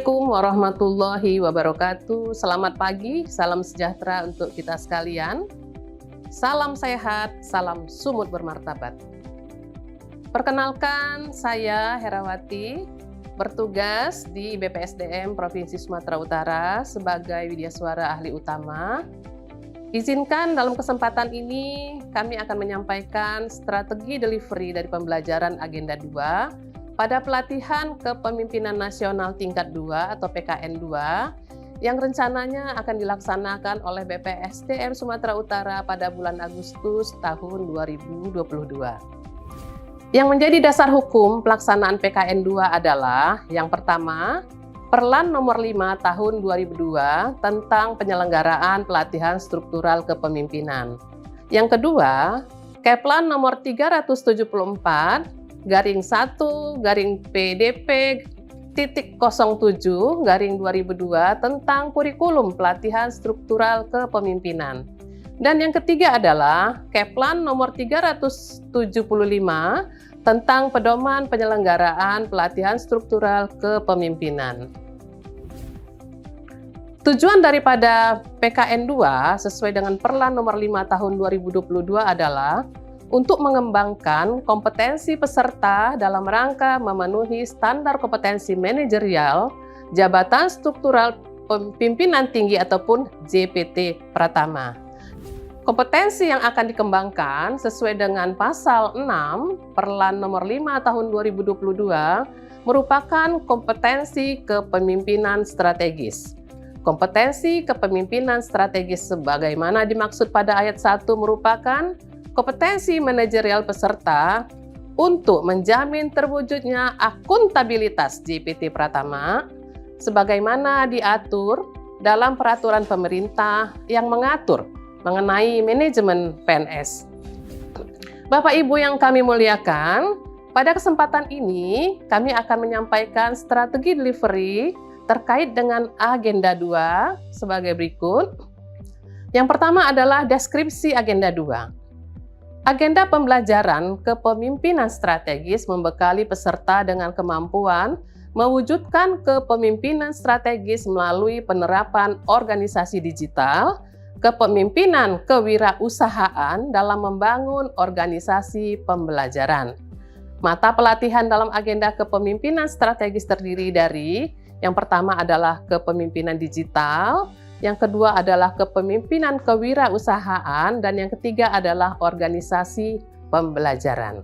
Assalamualaikum warahmatullahi wabarakatuh. Selamat pagi, salam sejahtera untuk kita sekalian. Salam sehat, salam sumut bermartabat. Perkenalkan, saya Herawati, bertugas di BPSDM Provinsi Sumatera Utara sebagai Widyaswara Ahli Utama. Izinkan dalam kesempatan ini kami akan menyampaikan strategi delivery dari pembelajaran Agenda 2 pada pelatihan Kepemimpinan Nasional Tingkat 2 atau PKN 2 yang rencananya akan dilaksanakan oleh BPSDM Sumatera Utara pada bulan Agustus tahun 2022. Yang menjadi dasar hukum pelaksanaan PKN 2 adalah yang pertama, Perlan nomor 5 tahun 2002 tentang penyelenggaraan pelatihan struktural kepemimpinan. Yang kedua, Keplan nomor 374 garing 1 garing PDP titik 07 garing 2002 tentang kurikulum pelatihan struktural kepemimpinan. Dan yang ketiga adalah Keplan nomor 375 tentang pedoman penyelenggaraan pelatihan struktural kepemimpinan. Tujuan daripada PKN 2 sesuai dengan Perlan nomor 5 tahun 2022 adalah untuk mengembangkan kompetensi peserta dalam rangka memenuhi standar kompetensi manajerial, jabatan struktural pimpinan tinggi ataupun JPT Pratama. Kompetensi yang akan dikembangkan sesuai dengan pasal 6 Perlan nomor 5 tahun 2022 merupakan kompetensi kepemimpinan strategis. Kompetensi kepemimpinan strategis sebagaimana dimaksud pada ayat 1 merupakan kompetensi manajerial peserta untuk menjamin terwujudnya akuntabilitas JPT Pratama sebagaimana diatur dalam peraturan pemerintah yang mengatur mengenai manajemen PNS. Bapak Ibu yang kami muliakan, pada kesempatan ini kami akan menyampaikan strategi delivery terkait dengan Agenda 2 sebagai berikut. Yang pertama adalah deskripsi Agenda 2. Agenda pembelajaran kepemimpinan strategis membekali peserta dengan kemampuan mewujudkan kepemimpinan strategis melalui penerapan organisasi digital, kepemimpinan kewirausahaan dalam membangun organisasi pembelajaran. Mata pelatihan dalam agenda kepemimpinan strategis terdiri dari yang pertama adalah kepemimpinan digital, yang kedua adalah kepemimpinan kewirausahaan, dan yang ketiga adalah organisasi pembelajaran.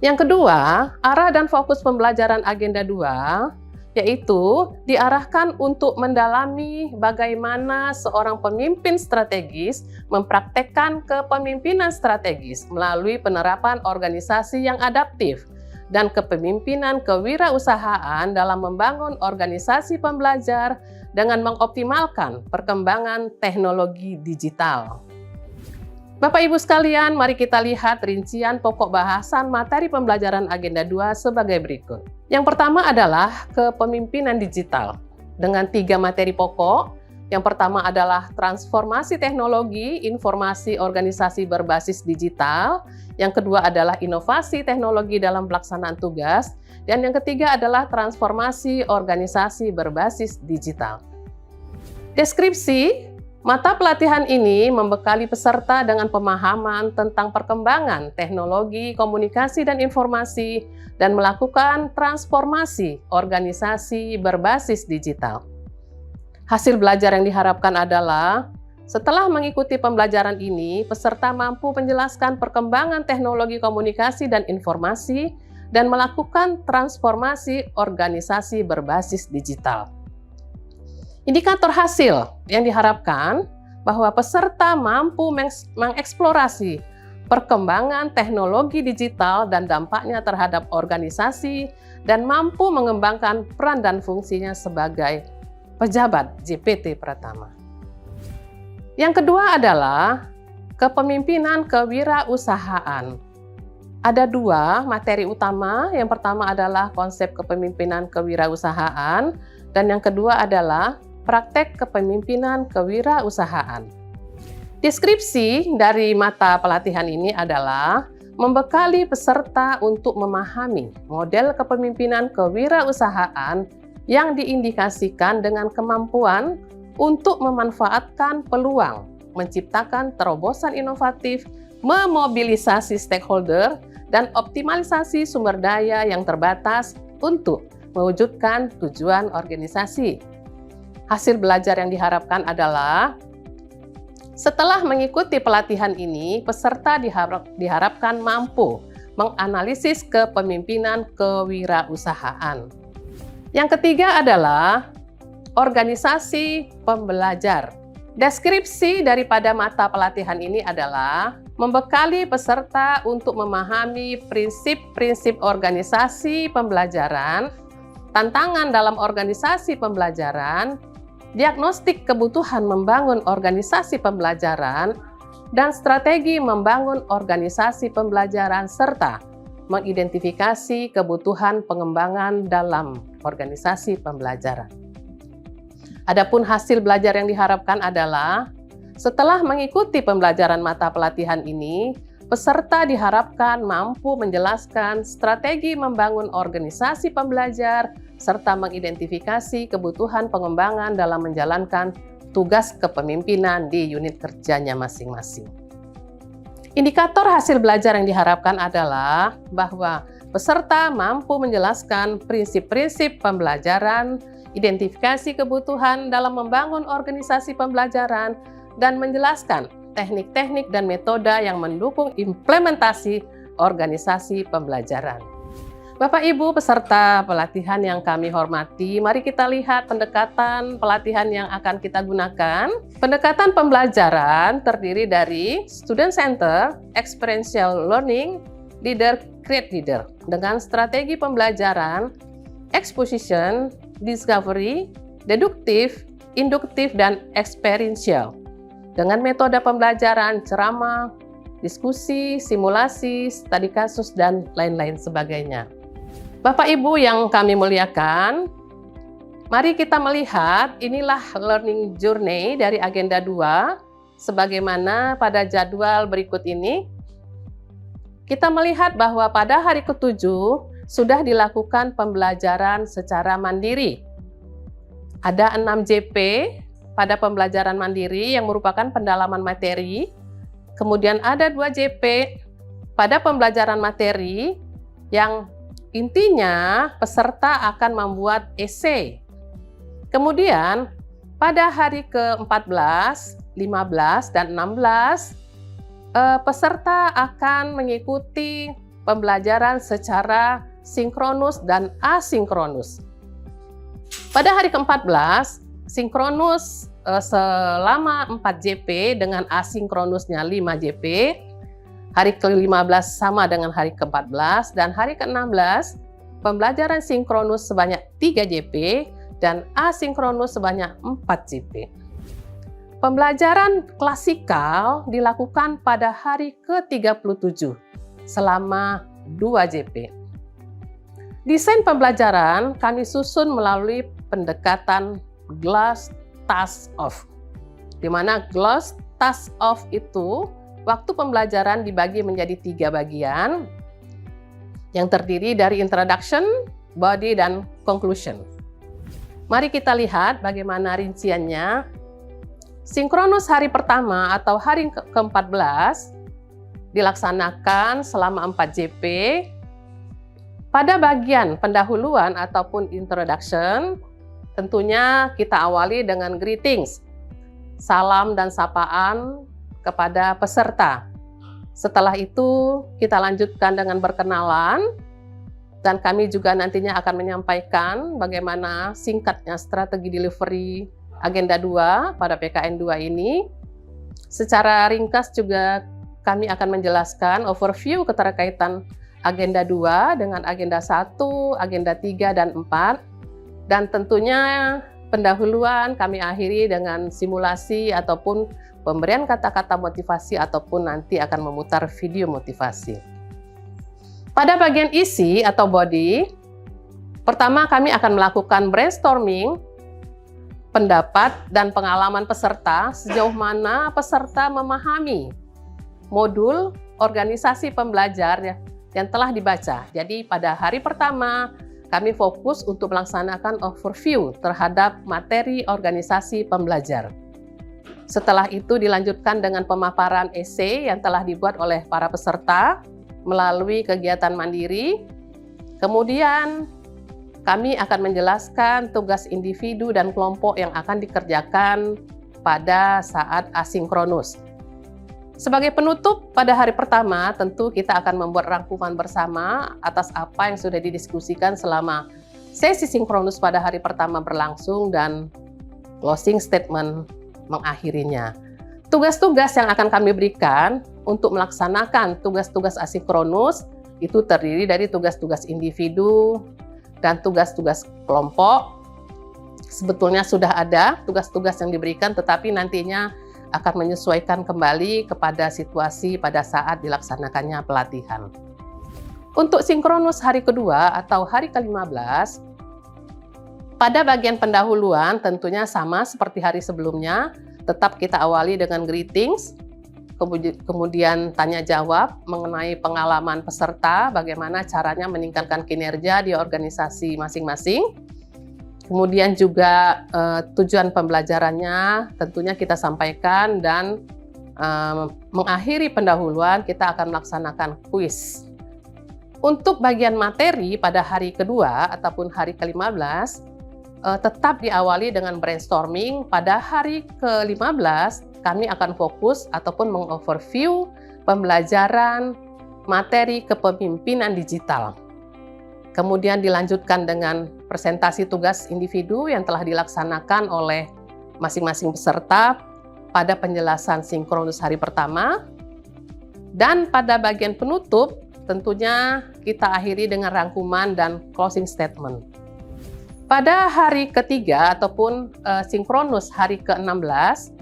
Yang kedua, arah dan fokus pembelajaran Agenda 2 yaitu diarahkan untuk mendalami bagaimana seorang pemimpin strategis mempraktekkan kepemimpinan strategis melalui penerapan organisasi yang adaptif dan kepemimpinan kewirausahaan dalam membangun organisasi pembelajar dengan mengoptimalkan perkembangan teknologi digital. Bapak Ibu sekalian, mari kita lihat rincian pokok bahasan materi pembelajaran Agenda 2 sebagai berikut. Yang pertama adalah kepemimpinan digital dengan 3 materi pokok. Yang pertama adalah transformasi teknologi informasi organisasi berbasis digital. Yang kedua adalah inovasi teknologi dalam pelaksanaan tugas. Dan yang ketiga adalah transformasi organisasi berbasis digital. Deskripsi, mata pelatihan ini membekali peserta dengan pemahaman tentang perkembangan teknologi, komunikasi, dan informasi, dan melakukan transformasi organisasi berbasis digital. Hasil belajar yang diharapkan adalah, setelah mengikuti pembelajaran ini, peserta mampu menjelaskan perkembangan teknologi komunikasi dan informasi, dan melakukan transformasi organisasi berbasis digital. Indikator hasil yang diharapkan bahwa peserta mampu mengeksplorasi perkembangan teknologi digital dan dampaknya terhadap organisasi dan mampu mengembangkan peran dan fungsinya sebagai pejabat JPT Pratama. Yang kedua adalah kepemimpinan kewirausahaan. Ada 2 materi utama. Yang pertama adalah konsep kepemimpinan kewirausahaan dan yang kedua adalah praktek kepemimpinan kewirausahaan. Deskripsi dari mata pelatihan ini adalah membekali peserta untuk memahami model kepemimpinan kewirausahaan yang diindikasikan dengan kemampuan untuk memanfaatkan peluang, menciptakan terobosan inovatif, memobilisasi stakeholder, dan optimalisasi sumber daya yang terbatas untuk mewujudkan tujuan organisasi. Hasil belajar yang diharapkan adalah setelah mengikuti pelatihan ini, peserta diharapkan mampu menganalisis kepemimpinan kewirausahaan. Yang ketiga adalah organisasi pembelajar. Deskripsi daripada mata pelatihan ini adalah membekali peserta untuk memahami prinsip-prinsip organisasi pembelajaran, tantangan dalam organisasi pembelajaran, diagnostik kebutuhan membangun organisasi pembelajaran, dan strategi membangun organisasi pembelajaran, serta mengidentifikasi kebutuhan pengembangan dalam organisasi pembelajaran. Adapun hasil belajar yang diharapkan adalah setelah mengikuti pembelajaran mata pelatihan ini, peserta diharapkan mampu menjelaskan strategi membangun organisasi pembelajar serta mengidentifikasi kebutuhan pengembangan dalam menjalankan tugas kepemimpinan di unit kerjanya masing-masing. Indikator hasil belajar yang diharapkan adalah bahwa peserta mampu menjelaskan prinsip-prinsip pembelajaran, identifikasi kebutuhan dalam membangun organisasi pembelajaran, dan menjelaskan teknik-teknik dan metode yang mendukung implementasi organisasi pembelajaran. Bapak Ibu peserta pelatihan yang kami hormati, mari kita lihat pendekatan pelatihan yang akan kita gunakan. Pendekatan pembelajaran terdiri dari Student Center, Experiential Learning, Leader, Create Leader, dengan strategi pembelajaran, Exposition, Discovery, Deduktif, Induktif, dan Experiential. Dengan metode pembelajaran, ceramah, diskusi, simulasi, studi kasus, dan lain-lain sebagainya. Bapak Ibu yang kami muliakan, mari kita melihat inilah learning journey dari agenda 2, sebagaimana pada jadwal berikut ini. Kita melihat bahwa pada hari ke-7 sudah dilakukan pembelajaran secara mandiri. Ada 6 JP pada pembelajaran mandiri yang merupakan pendalaman materi. Kemudian ada 2 JP pada pembelajaran materi yang intinya peserta akan membuat esai. Kemudian pada hari ke-14, 15, dan 16, peserta akan mengikuti pembelajaran secara sinkronus dan asinkronus. Pada hari ke-14, sinkronus selama 4 JP dengan asinkronusnya 5 JP. Hari ke-15 sama dengan hari ke-14, dan hari ke-16 pembelajaran sinkronus sebanyak 3 JP dan asinkronus sebanyak 4 JP. Pembelajaran klasikal dilakukan pada hari ke-37 selama 2 JP. Desain pembelajaran kami susun melalui pendekatan Glass Task Off, di mana Glass Task Off itu waktu pembelajaran dibagi menjadi 3 bagian yang terdiri dari introduction, body, dan conclusion. Mari kita lihat bagaimana rinciannya. Sinkronus hari pertama atau hari ke-14 dilaksanakan selama 4 JP. Pada bagian pendahuluan ataupun introduction, tentunya kita awali dengan greetings, salam dan sapaan kepada peserta. Setelah itu kita lanjutkan dengan berkenalan, dan kami juga nantinya akan menyampaikan bagaimana singkatnya strategi delivery agenda 2 pada PKN 2 ini. Secara ringkas juga kami akan menjelaskan overview keterkaitan agenda 2 dengan agenda 1, agenda 3, dan 4. Dan tentunya pendahuluan kami akhiri dengan simulasi ataupun pemberian kata-kata motivasi ataupun nanti akan memutar video motivasi. Pada bagian isi atau body, pertama kami akan melakukan brainstorming, pendapat dan pengalaman peserta sejauh mana peserta memahami modul organisasi pembelajar yang telah dibaca. Jadi pada hari pertama kami fokus untuk melaksanakan overview terhadap materi organisasi pembelajar. Setelah itu dilanjutkan dengan pemaparan esai yang telah dibuat oleh para peserta melalui kegiatan mandiri. Kemudian kami akan menjelaskan tugas individu dan kelompok yang akan dikerjakan pada saat asinkronus. Sebagai penutup, pada hari pertama tentu kita akan membuat rangkuman bersama atas apa yang sudah didiskusikan selama sesi sinkronus pada hari pertama berlangsung dan closing statement mengakhirinya. Tugas-tugas yang akan kami berikan untuk melaksanakan tugas-tugas asinkronus itu terdiri dari tugas-tugas individu dan tugas-tugas kelompok. Sebetulnya sudah ada tugas-tugas yang diberikan, tetapi nantinya akan menyesuaikan kembali kepada situasi pada saat dilaksanakannya pelatihan. Untuk sinkronus hari kedua atau hari ke-15, pada bagian pendahuluan tentunya sama seperti hari sebelumnya, tetap kita awali dengan greetings, kemudian tanya jawab mengenai pengalaman peserta, bagaimana caranya meningkatkan kinerja di organisasi masing-masing. Kemudian juga tujuan pembelajarannya tentunya kita sampaikan, dan mengakhiri pendahuluan kita akan melaksanakan kuis. Untuk bagian materi pada hari kedua ataupun hari ke-15, tetap diawali dengan brainstorming. Pada hari ke-15 kami akan fokus ataupun mengoverview pembelajaran materi kepemimpinan digital. Kemudian dilanjutkan dengan presentasi tugas individu yang telah dilaksanakan oleh masing-masing peserta pada penjelasan sinkronus hari pertama. Dan pada bagian penutup tentunya kita akhiri dengan rangkuman dan closing statement. Pada hari ketiga ataupun sinkronus hari ke-16,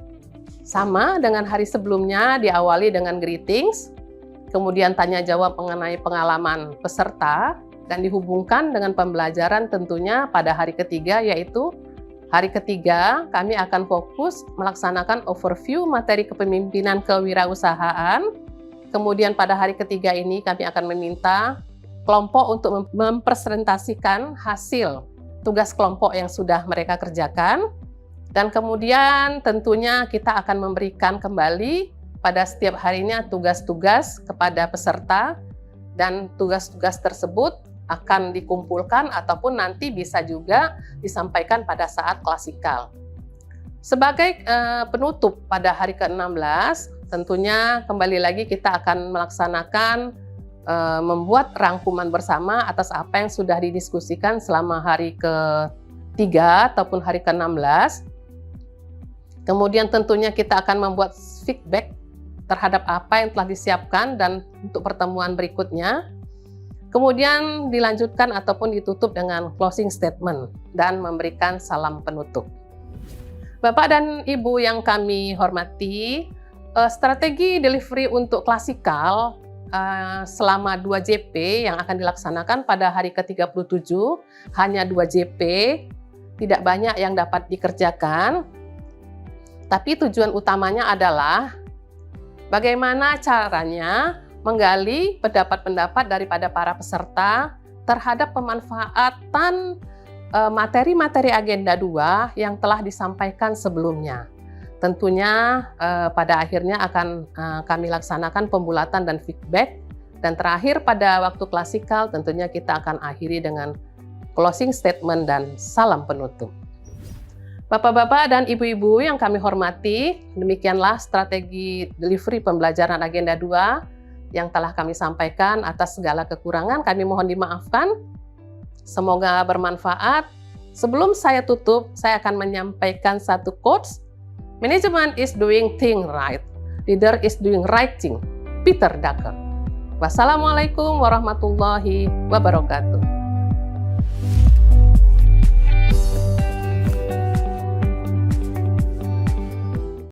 sama dengan hari sebelumnya, diawali dengan greetings, kemudian tanya jawab mengenai pengalaman peserta, dan dihubungkan dengan pembelajaran tentunya pada hari ketiga, yaitu hari ketiga kami akan fokus melaksanakan overview materi kepemimpinan kewirausahaan. Kemudian pada hari ketiga ini kami akan meminta kelompok untuk mempresentasikan hasil tugas kelompok yang sudah mereka kerjakan, dan kemudian tentunya kita akan memberikan kembali pada setiap harinya tugas-tugas kepada peserta, dan tugas-tugas tersebut akan dikumpulkan ataupun nanti bisa juga disampaikan pada saat klasikal. Sebagai penutup pada hari ke-16, tentunya kembali lagi kita akan melaksanakan membuat rangkuman bersama atas apa yang sudah didiskusikan selama hari ke-3 ataupun hari ke-16. Kemudian tentunya kita akan membuat feedback terhadap apa yang telah disiapkan dan untuk pertemuan berikutnya. Kemudian dilanjutkan ataupun ditutup dengan closing statement dan memberikan salam penutup. Bapak dan Ibu yang kami hormati, strategi delivery untuk klasikal selama 2 JP yang akan dilaksanakan pada hari ke-37, hanya 2 JP, tidak banyak yang dapat dikerjakan, tapi tujuan utamanya adalah bagaimana caranya menggali pendapat-pendapat daripada para peserta terhadap pemanfaatan materi-materi agenda 2 yang telah disampaikan sebelumnya. Tentunya pada akhirnya akan kami laksanakan pembulatan dan feedback, dan terakhir pada waktu klasikal tentunya kita akan akhiri dengan closing statement dan salam penutup. Bapak-bapak dan ibu-ibu yang kami hormati, demikianlah strategi delivery pembelajaran agenda 2 yang telah kami sampaikan. Atas segala kekurangan kami mohon dimaafkan. Semoga bermanfaat. Sebelum saya tutup, saya akan menyampaikan satu quotes. Management is doing thing right. Leader is doing right thing. Peter Drucker. Wassalamualaikum warahmatullahi wabarakatuh.